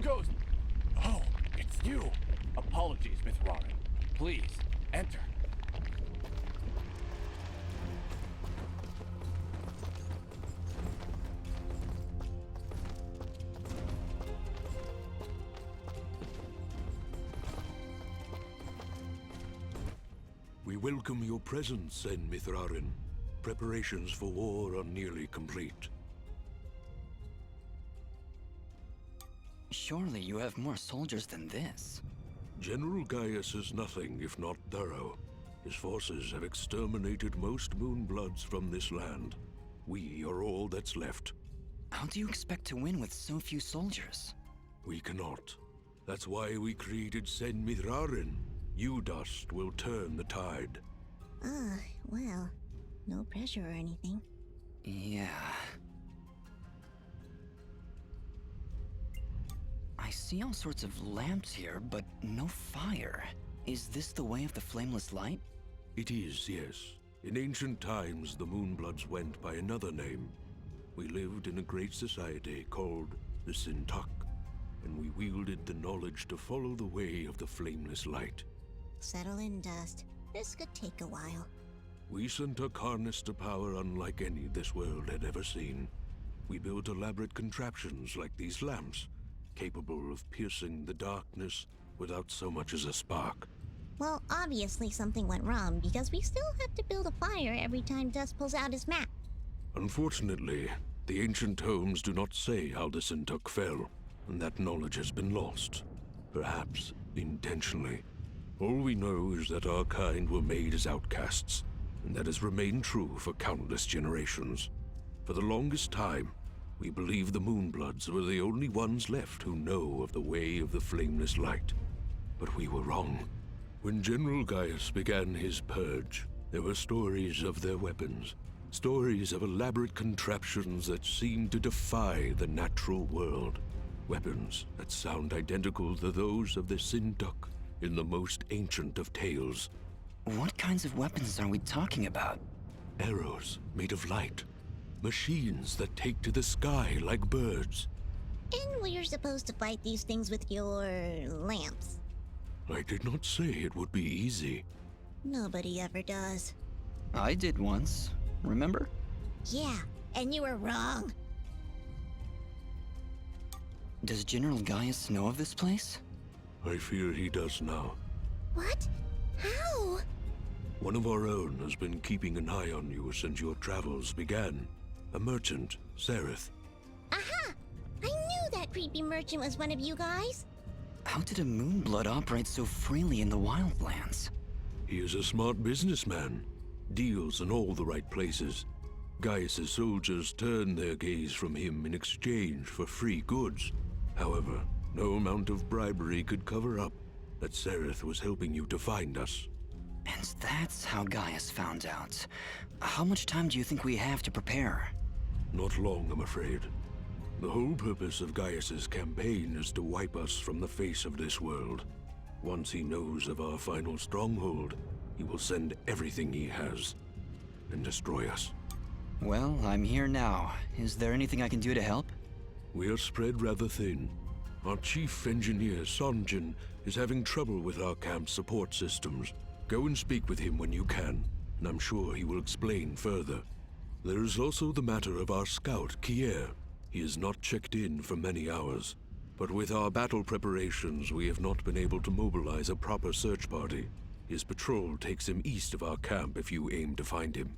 goes... Oh, it's you. Apologies, Miss Warren. Please, enter. We welcome your presence, Sen Mithrarin. Preparations for war are nearly complete. Surely you have more soldiers than this. General Gaius is nothing if not thorough. His forces have exterminated most Moonbloods from this land. We are all that's left. How do you expect to win with so few soldiers? We cannot. That's why we created Sen Mithrarin. You dust will turn the tide. Well, no pressure or anything. Yeah. I see all sorts of lamps here, but no fire. Is this the way of the flameless light? It is, yes. In ancient times, the Moonbloods went by another name. We lived in a great society called the Sintuck, and we wielded the knowledge to follow the way of the flameless light. Settle in, Dust. This could take a while. We Sintuck harnessed a power unlike any this world had ever seen. We built elaborate contraptions like these lamps, capable of piercing the darkness without so much as a spark. Well, obviously something went wrong, because we still have to build a fire every time Dust pulls out his map. Unfortunately, the ancient tomes do not say how the Sintuck fell, and that knowledge has been lost. Perhaps intentionally. All we know is that our kind were made as outcasts, and that has remained true for countless generations. For the longest time, we believed the Moonbloods were the only ones left who know of the way of the flameless light. But we were wrong. When General Gaius began his purge, there were stories of their weapons, stories of elaborate contraptions that seemed to defy the natural world. Weapons that sound identical to those of the Sintuck in the most ancient of tales. What kinds of weapons are we talking about? Arrows made of light. Machines that take to the sky like birds. And we're supposed to fight these things with your lamps. I did not say it would be easy. Nobody ever does. I did once, remember? Yeah, and you were wrong. Does General Gaius know of this place? I fear he does now. What? How? One of our own has been keeping an eye on you since your travels began. A merchant, Sereth. Aha! I knew that creepy merchant was one of you guys. How did a Moonblood operate so freely in the wildlands? He is a smart businessman. Deals in all the right places. Gaius's soldiers turn their gaze from him in exchange for free goods. However, no amount of bribery could cover up that Sereth was helping you to find us. And that's how Gaius found out. How much time do you think we have to prepare? Not long, I'm afraid. The whole purpose of Gaius's campaign is to wipe us from the face of this world. Once he knows of our final stronghold, he will send everything he has and destroy us. Well, I'm here now. Is there anything I can do to help? We are spread rather thin. Our chief engineer, Sonjin, is having trouble with our camp's support systems. Go and speak with him when you can, and I'm sure he will explain further. There is also the matter of our scout, Kier. He has not checked in for many hours, but with our battle preparations, we have not been able to mobilize a proper search party. His patrol takes him east of our camp if you aim to find him.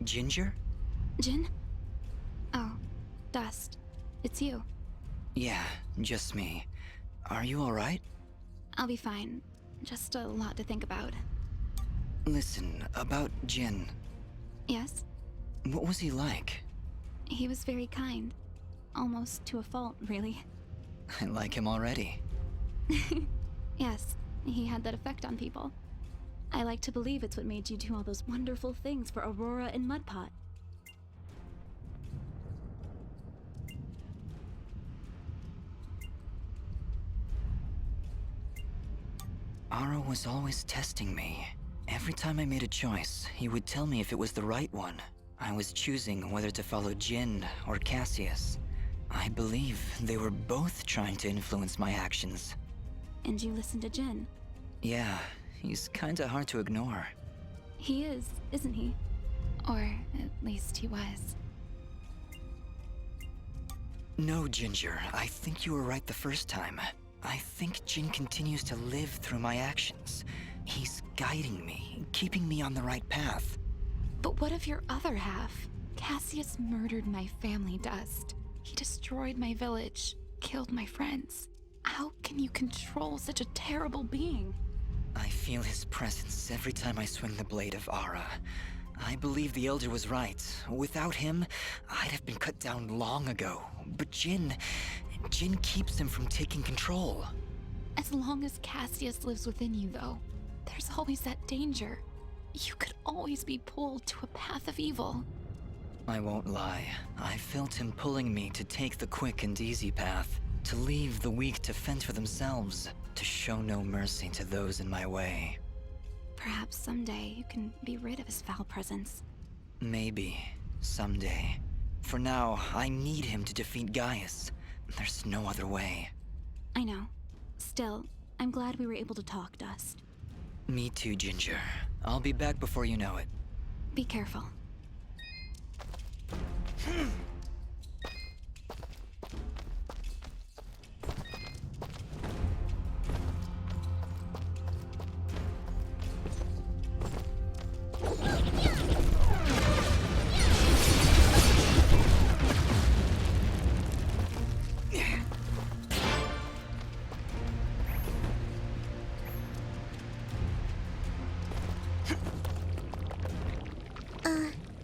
Ginger? Jin? Oh, Dust. It's you. Yeah, just me. Are you alright? I'll be fine. Just a lot to think about. Listen, about Jin. Yes? What was he like? He was very kind. Almost to a fault, really. I like him already. Yes, he had that effect on people. I like to believe it's what made you do all those wonderful things for Aurora and Mudpot. Ara was always testing me, Every time I made a choice, he would tell me if it was the right one. I was choosing whether to follow Jin or Cassius. I believe they were both trying to influence my actions. And you listened to Jin. Yeah, he's kinda hard to ignore. He is, isn't he? Or at least he was. No, Ginger, I think you were right the first time. I think Jin continues to live through my actions. He's guiding me, keeping me on the right path. But what of your other half? Cassius murdered my family, Dust. He destroyed my village, killed my friends. How can you control such a terrible being? I feel his presence every time I swing the blade of Ara. I believe the Elder was right. Without him, I'd have been cut down long ago. But Jin keeps him from taking control. As long as Cassius lives within you, though, there's always that danger. You could always be pulled to a path of evil. I won't lie. I felt him pulling me to take the quick and easy path, to leave the weak to fend for themselves, to show no mercy to those in my way. Perhaps someday you can be rid of his foul presence. Maybe. Someday. For now, I need him to defeat Gaius. There's no other way. I know. Still, I'm glad we were able to talk, Dust. Me too, Ginger. I'll be back before you know it. Be careful.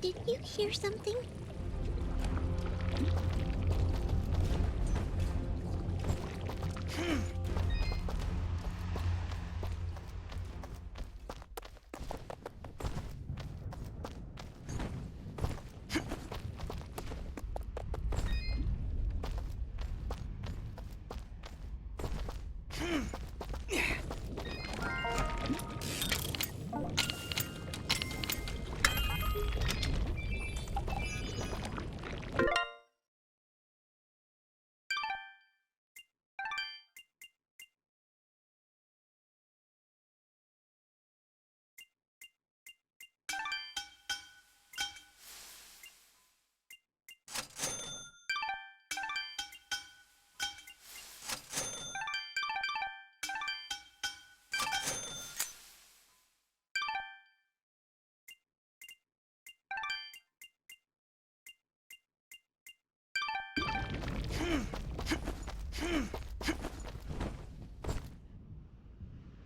Did you hear something?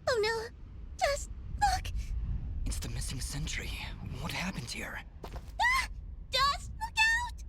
Oh no! Just look! It's the missing sentry. What happened here? Ah! Just look out!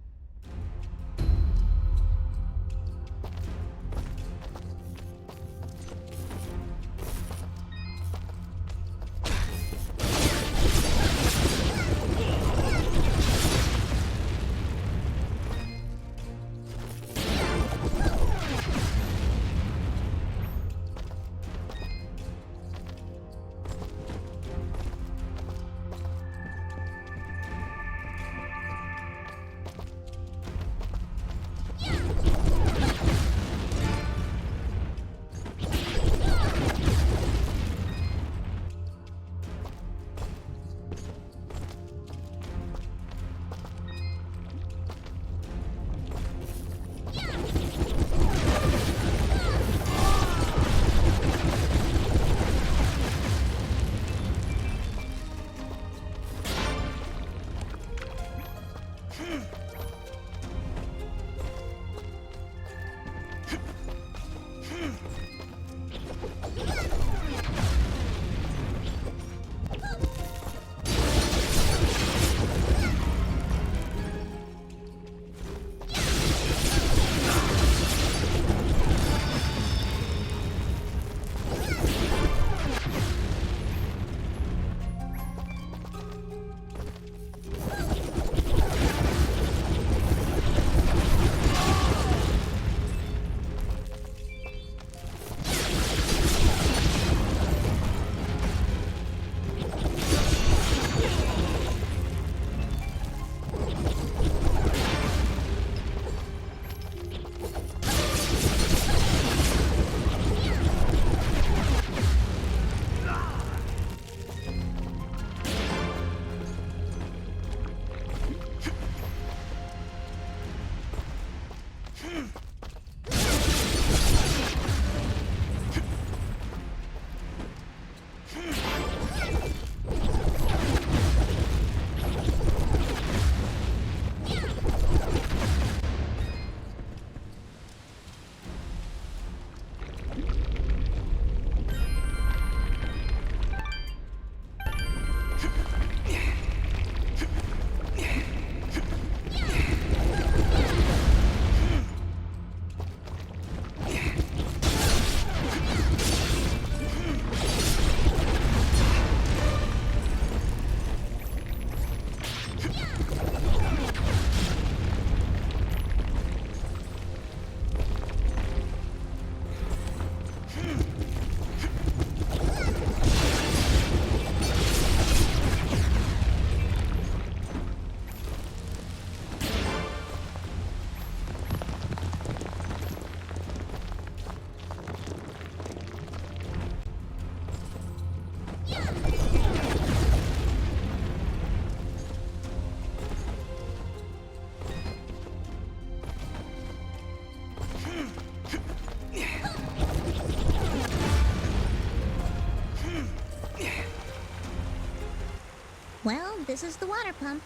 Well, this is the water pump.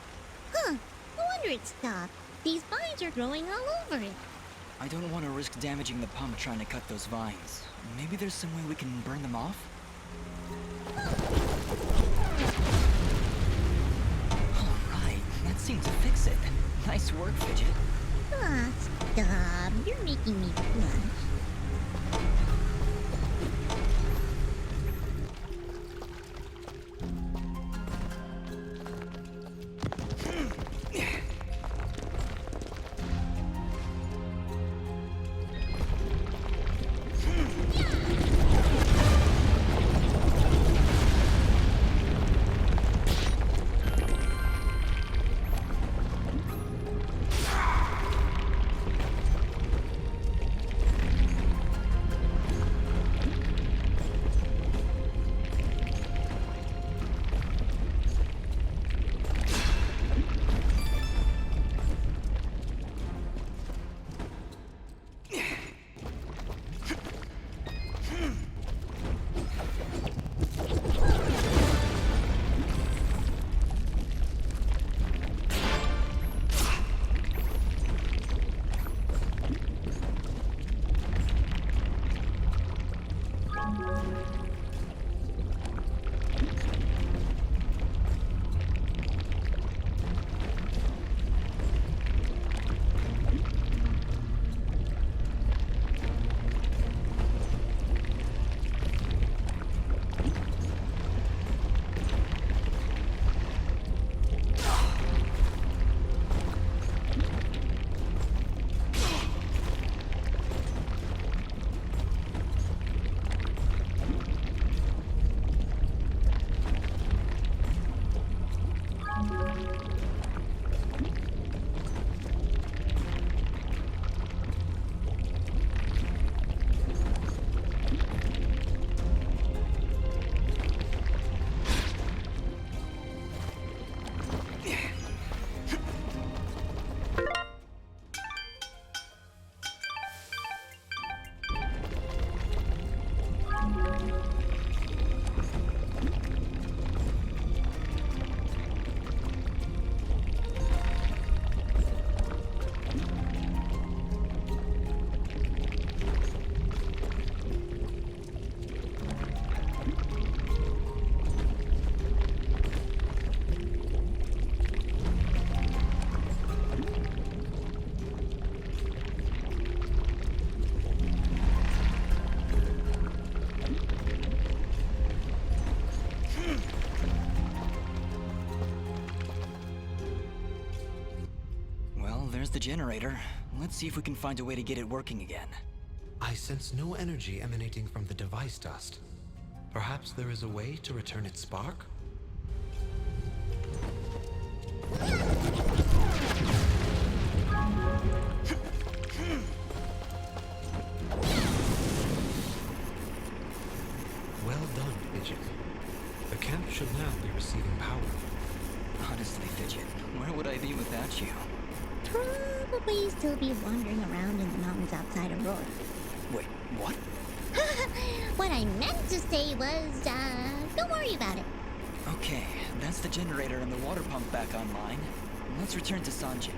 Huh, no wonder it stopped. These vines are growing all over it. I don't want to risk damaging the pump trying to cut those vines. Maybe there's some way we can burn them off? Alright, that seemed to fix it. Nice work, Fidget. Ah, stop. You're making me blush. There's the generator. Let's see if we can find a way to get it working again. I sense no energy emanating from the device dust. Perhaps there is a way to return its spark? Well done, Fidget. The camp should now be receiving power. Honestly, Fidget, where would I be without you? Probably still be wandering around in the mountains outside of Roar. Wait, what? What I meant to say was, don't worry about it. Okay, that's the generator and the water pump back online. Let's return to Sanjin.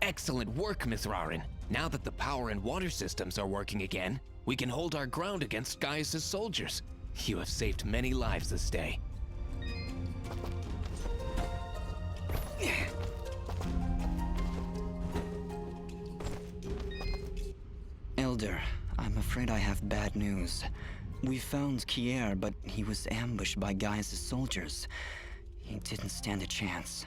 Excellent work, Miss Rarin. Now that the power and water systems are working again, we can hold our ground against Gaius' soldiers. You have saved many lives this day. Elder, I'm afraid I have bad news. We found Kier, but he was ambushed by Gaius' soldiers. He didn't stand a chance.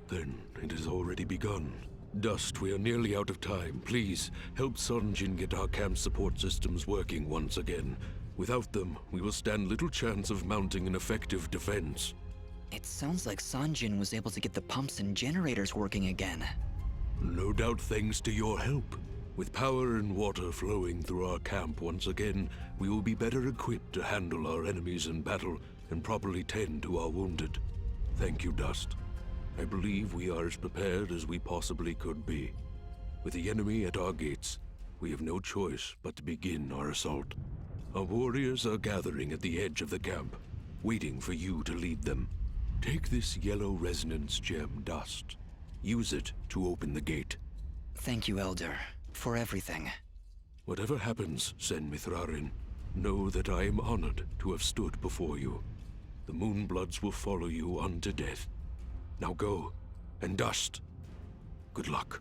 Then it has already begun. Dust, we are nearly out of time. Please, help Sunjin get our camp support systems working once again. Without them, we will stand little chance of mounting an effective defense. It sounds like Sanjin was able to get the pumps and generators working again. No doubt thanks to your help. With power and water flowing through our camp once again, we will be better equipped to handle our enemies in battle and properly tend to our wounded. Thank you, Dust. I believe we are as prepared as we possibly could be. With the enemy at our gates, we have no choice but to begin our assault. Our warriors are gathering at the edge of the camp, waiting for you to lead them. Take this yellow resonance gem, Dust. Use it to open the gate. Thank you, Elder, for everything. Whatever happens, Sen Mithrarin, know that I am honored to have stood before you. The Moonbloods will follow you unto death. Now go, and Dust, good luck.